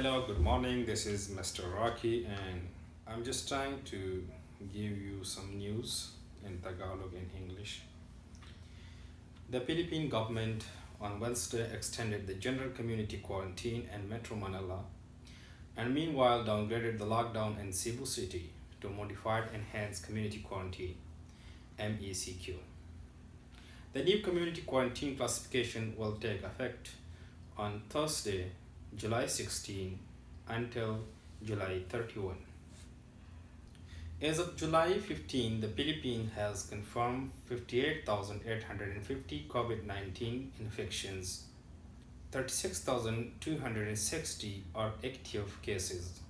Hello, good morning. This is Mr. Rocky, and I'm just trying to give you some news in Tagalog and English. The Philippine government on Wednesday extended the general community quarantine in Metro Manila and meanwhile downgraded the lockdown in Cebu City to modified enhanced community quarantine MECQ. The new community quarantine classification will take effect on Thursday, July 16 until July 31. As of July 15, the Philippines has confirmed 58,850 COVID 19 infections, 36,260 are active cases.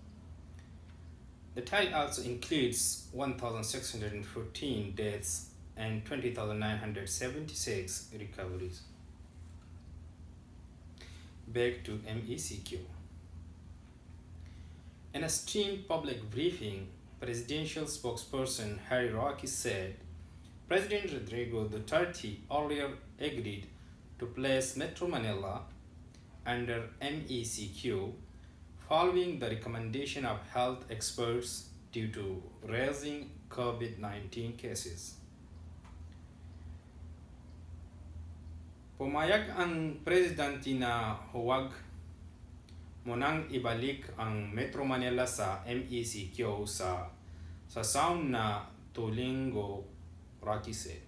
The tally also includes 1,614 deaths and 20,976 recoveries. Back to MECQ. In a streamed public briefing, presidential spokesperson Harry Roque said President Rodrigo Duterte earlier agreed to place Metro Manila under MECQ following the recommendation of health experts due to rising COVID-19 cases. Pumayag ang presidente na huwag munang ibalik ang Metro Manila sa MECQ sa sound na Tulingo, Rocky said.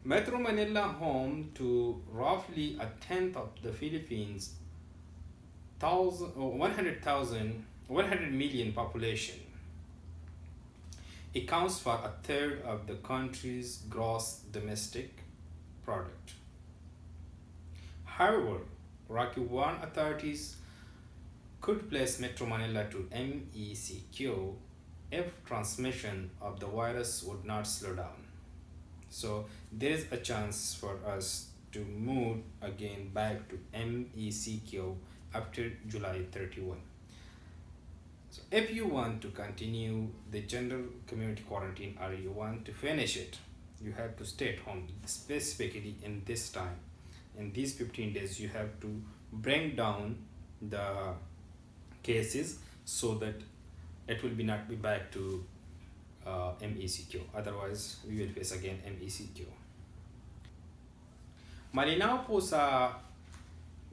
Metro Manila, home to roughly a tenth of the Philippines' 100 million population, accounts for a third of the country's gross domestic product. However, Rocky warned authorities could place Metro Manila to MECQ if transmission of the virus would not slow down. So there is a chance for us to move again back to MECQ after July 31. So if you want to continue the general community quarantine or you want to finish it, you have to stay at home, specifically in this time. In these 15 days, you have to bring down the cases so that it will not be back to MECQ. Otherwise, we will face again MECQ. Malinaw po sa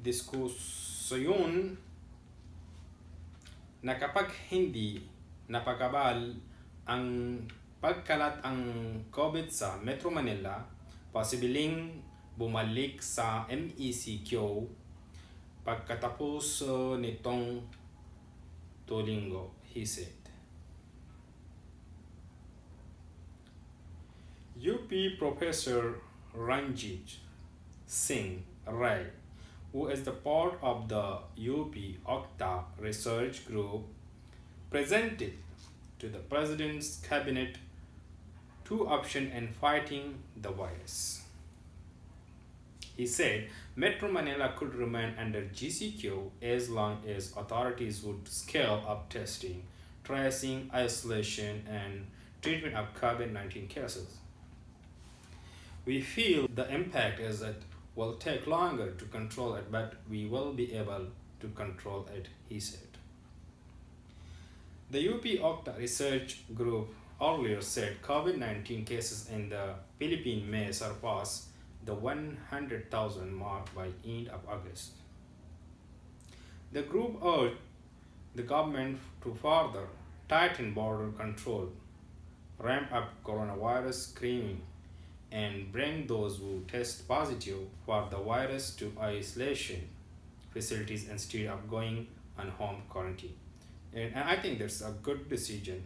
diskusyon na kapag hindi napakabal ang pagkalat ang COVID sa Metro Manila, posibleng bumalik sa MECQ pagkatapos nitong Tulingo, he said. UP Professor Ranjit Singh Rai, who is the part of the UP Octa research group, presented to the President's cabinet two options in fighting the virus. He said Metro Manila could remain under GCQ as long as authorities would scale up testing, tracing, isolation, and treatment of COVID-19 cases. We feel the impact is it will take longer to control it, but we will be able to control it, he said. The UP Octa research group earlier said COVID-19 cases in the Philippines may surpass the 100,000 mark by end of August. The group urged the government to further tighten border control, ramp up coronavirus screening, and bring those who test positive for the virus to isolation facilities instead of going on home quarantine. And I think that's a good decision.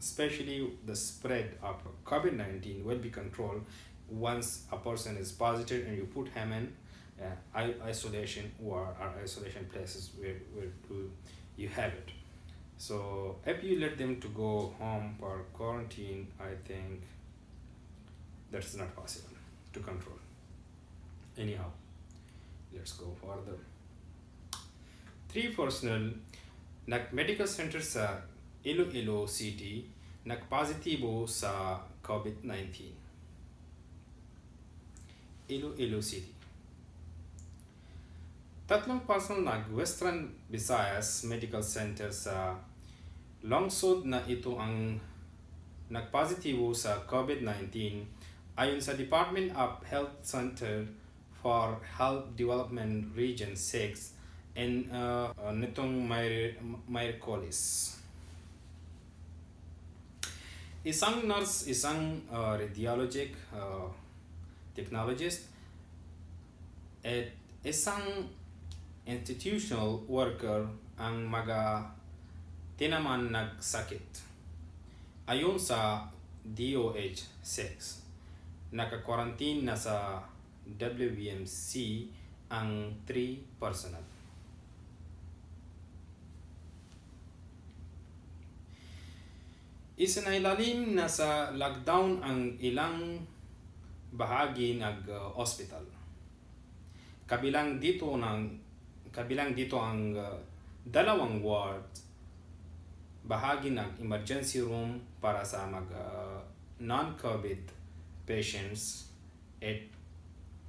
Especially the spread of COVID-19 will be controlled once a person is positive and you put him in isolation or isolation places where you have it. So if you let them to go home for quarantine, I think that's not possible to control. Anyhow, let's go further. 3 personnel medical center sa Iloilo City nagpositibo sa COVID-19. Iloilo City. Tatlong person nag-Western Visayas Medical Center sa lungsod na ito ang nagpositibo sa COVID-19 ayon sa Department of Health Center for Health Development Region 6 nitong Miyerkules. Isang nurse, isang radiologic technologist, at isang institutional worker ang tinaman nagsakit. Ayon sa DOH-6, naka-quarantine na sa WBMC ang 3 personnel. Isinailalim na sa lockdown ang ilang bahagi ng hospital. Kabilang dito ang dalawang ward, bahagi ng emergency room para sa non-COVID patients at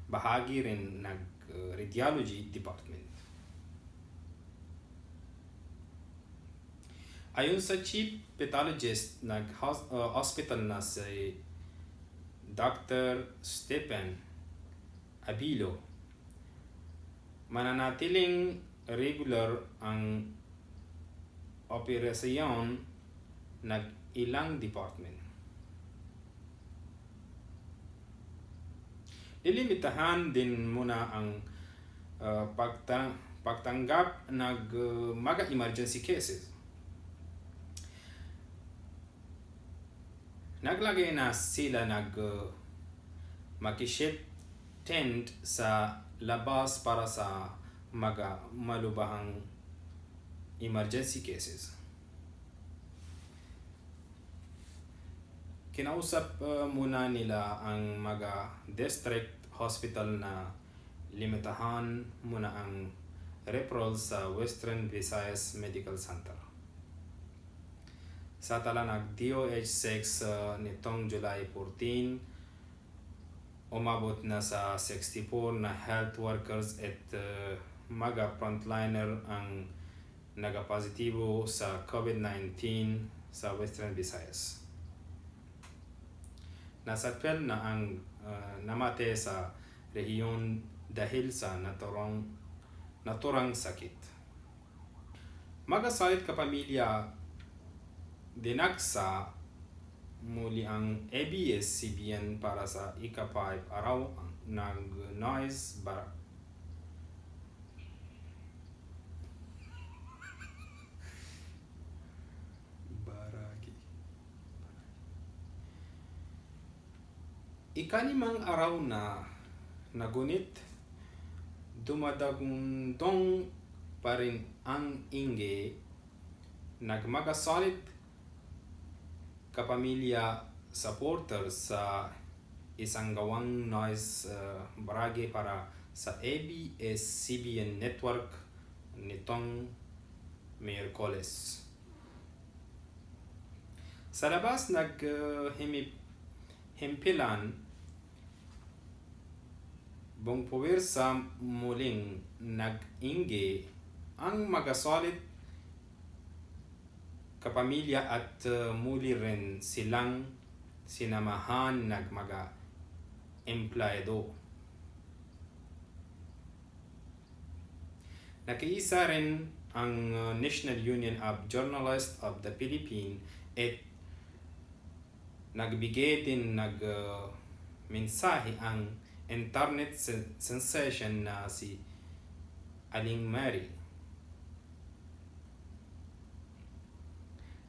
bahagi rin ng radiology department. Ayon sa chief pathologist ng hospital na si Dr. Stephen Abilo, mananatiling regular ang operasyon ng ilang department. Lilimitahan din muna ang pagtanggap ng mga emergency cases. Naglagay na sila makishift tent sa labas para sa malubhang emergency cases. Kinausap muna nila ang mga district hospital na limitahan muna ang referral sa Western Visayas Medical Center. Sa tala ng DOH-6 nitong July 14, umabot na sa 64 na health workers at mga frontliner ang nagapositibo sa COVID-19 sa Western Visayas. Nasa 12 na ang namate sa rehiyon dahil sa naturang sakit. Magasalit kapamilya, dinagsa muli ang ABS-CBN para sa ika-5 araw ng noise baragi. Ika-5 araw na nagunit, dumadagundong pa rin ang ingay, nagmagasalit kapamilya supporters sa isang gawang noise barage para sa ABS-CBN network nitong Miyerkules. Sa labas himpilan buong puwersa muling nag-ingay ang magasalit kapamilya at muli rin silang sinamahan ng mga empleyado. Nakiisa rin ang National Union of Journalists of the Philippines at nagbigay din mensahe ang internet sensation na si Aling Mary.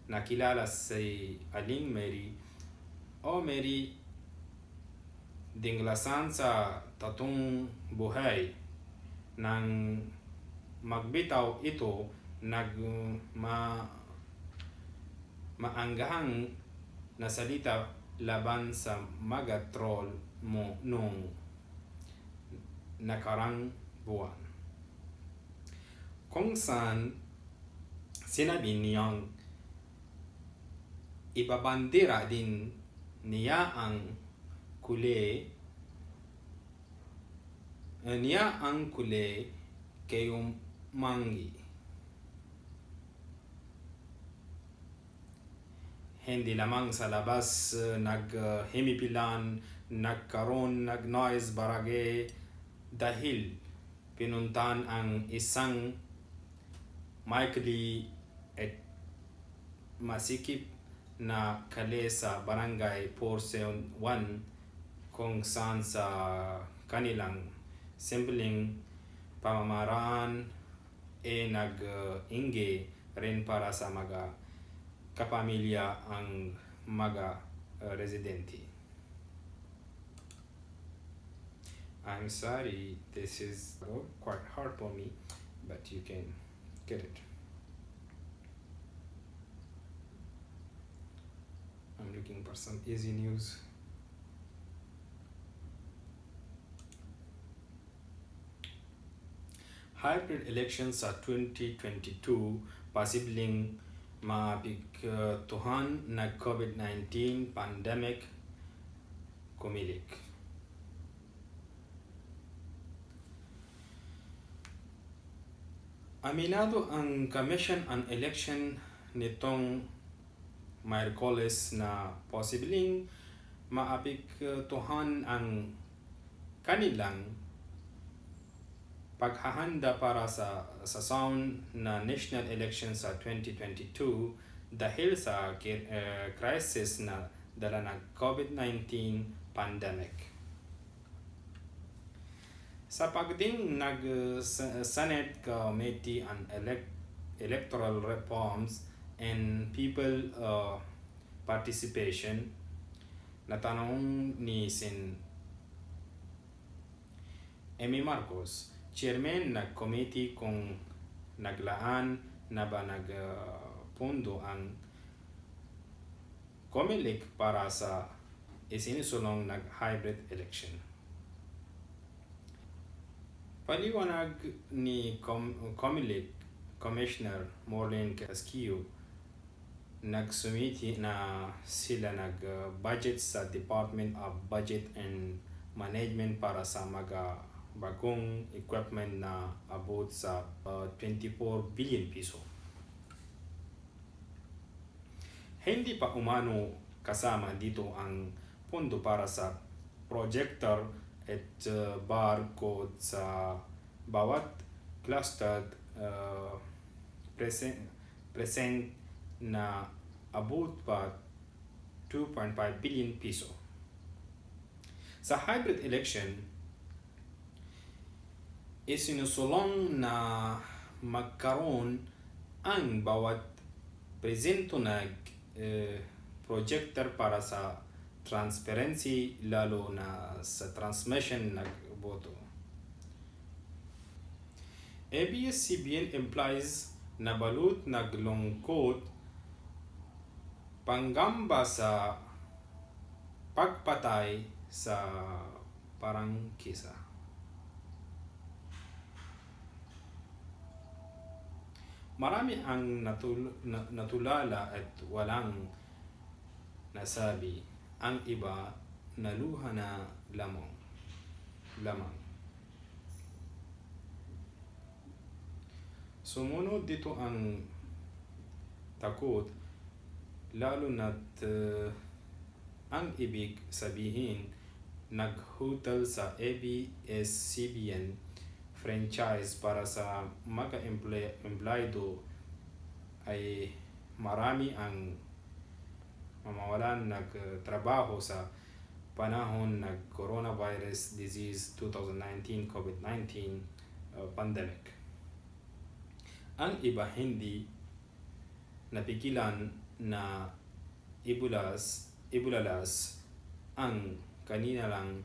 Nakilala si Aling Mary o Mary dinglasan sa tatong buhay nang magbitaw ito maanggahang na salita laban sa mga troll mo nung nakarang buwan, kung saan sinabi niyang ibabandera din niya ang kulay Kayumangi. Hindi lamang sa labas naghimipilan, nagkaroon noise barangay dahil pinuntan ang isang maikli at masikip na kale sa barangay 471 kung saan sa kanilang simpleng pamamaraan nag-ingge rin para sa mga kapamilya ang mga residente. I'm sorry, this is quite hard for me, but you can get it. I'm looking for some easy news. Hybrid elections sa 2022 posibleng maapektuhan ng COVID-19 pandemic kumilik. Aminado ang Commission on Election nitong Miyerkules na posibleng maapektuhan ang kanilang paghahanda para sa sound na national election sa 2022 dahil sa crisis na dala ng COVID-19 pandemic. Sa pagding Senate Committee on Electoral Reforms and People Participation, natanong ni Sen. Amy Marcos, chairman ng committee kung naglaan na ba nagpundo ang COMELEC para sa isinusulong ng hybrid election. Paliwanag ni COMELEC Commissioner Morlene Casquillo, nagsumiti na sila nag-budget sa Department of Budget and Management para sa mga bagong equipment na abot sa 24 billion piso. Hindi pa umano kasama dito ang pondo para sa projector at barcode sa bawat cluster present na abot pa 2.5 billion piso. Sa hybrid election, isinusulong na magkaroon ang bawat presento projector para sa transparency lalo na sa transmission ng boto. ABS-CBN implies na balut naglungkot panggamba sa pagpatay sa parangkisa. Marami ang natulala at walang nasabi. Ang iba naluha na lamang. Sumunod dito ang takot, lalo na't ang ibig sabihin naghutal sa ABS-CBN franchise para sa mga empleyado ay marami ang mamawalan nagtrabaho sa panahon ng coronavirus disease 2019 COVID-19 pandemic. Ang iba hindi napigilan na ibulalas ang kanilang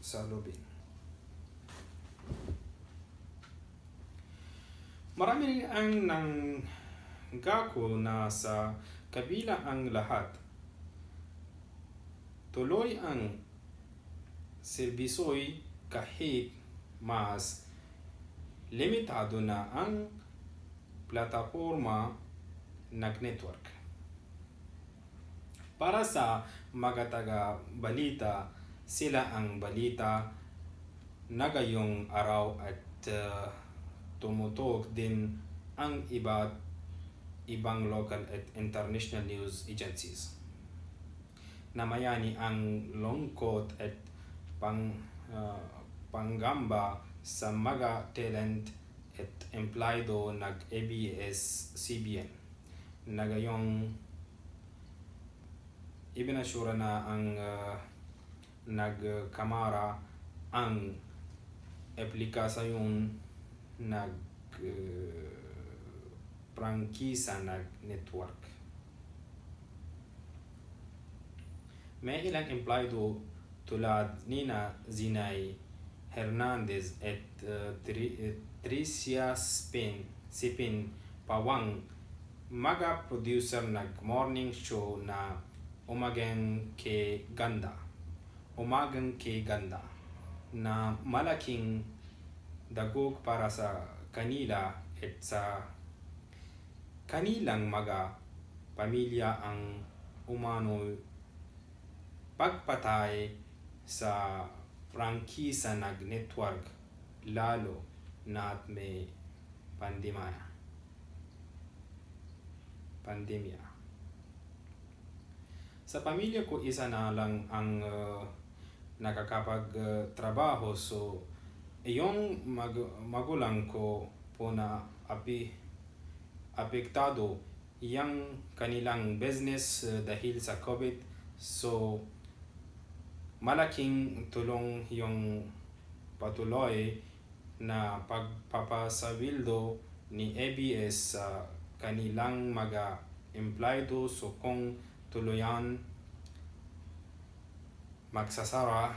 salubin. Marami ang nanggako na sa kabila ang lahat, tuloy ang serbiso'y kahit mas limitado na ang plataforma ng network. Para sa mga taga-balita, sila ang balita Ngayong araw at tumutok din ang ibang local at international news agencies. Namayani ang lungkot at uh, panggamba sa mga talent at empleyado ng ABS-CBN na gayong ibinasura na ang nagkamara ang aplikasyon nag prangkisa ng network. May ilang empleyado tulad nina Zinay Hernandez at Tricia Sipin Pawang, mga producer ng morning show na Umagang Kay Ganda na malaking dagok para sa kanila at sa kanilang mga pamilya ang umano pagpatay sa prangkisa ng network lalo na at may pandemya. Sa pamilya ko isa na lang ang nakakapagtrabaho, so yung magulang ko po na apektado yung kanilang business dahil sa COVID. So malaking tulong yung patuloy na pagpapasawildo ni ABS sa kanilang mga empleyado. So kung tuluyan magsasara,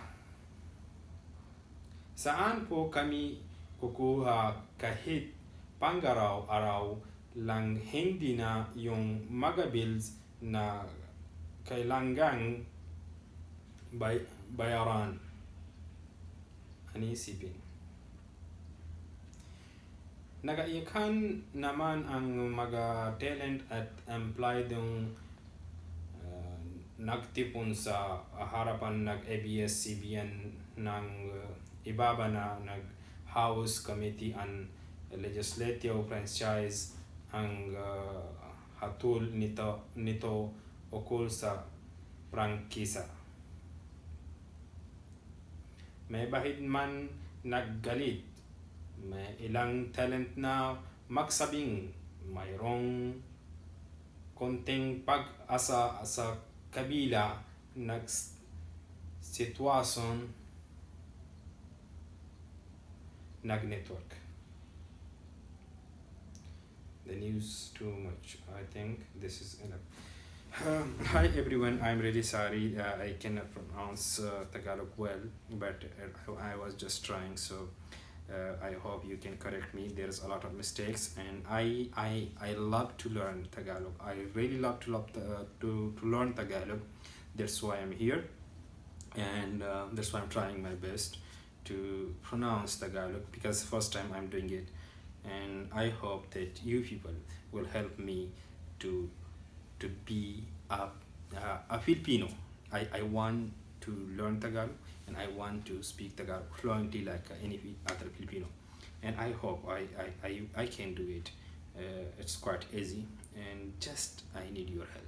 saan po kami kukuha kahit pangaraw-araw lang, hindi na yung mga bills na kailangang bayaran. Anisipin. Nagaikan naman ang mga talent at empleyadong nagtipon sa harapan ng ABS-CBN ng ibaba na House Committee on Legislative Franchise ang hatol nito ukol sa prangkisa. May bahid man naggalit, may ilang talent na magsabing mayroong konting pag-asa sa kabila ng sitwasyon ng network. The news too much. I think this is enough. Hi everyone, I'm really sorry I cannot pronounce Tagalog well, but I was just trying, so I hope you can correct me. There's a lot of mistakes, and I love to learn Tagalog. I really love to learn Tagalog. That's why I'm here, and that's why I'm trying my best to pronounce Tagalog, because first time I'm doing it, and I hope that you people will help me to be a Filipino. I want to learn Tagalog, and I want to speak Tagalog fluently like any other Filipino, and I hope I can do it. It's quite easy, and just I need your help.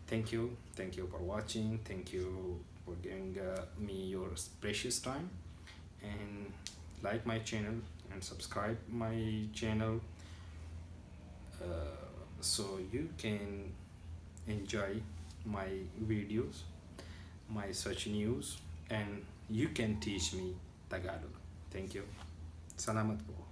Thank you for watching. Thank you for giving me your precious time, and like my channel and subscribe my channel so you can enjoy my videos, my search news, and you can teach me Tagalog. Thank you. Salamat po.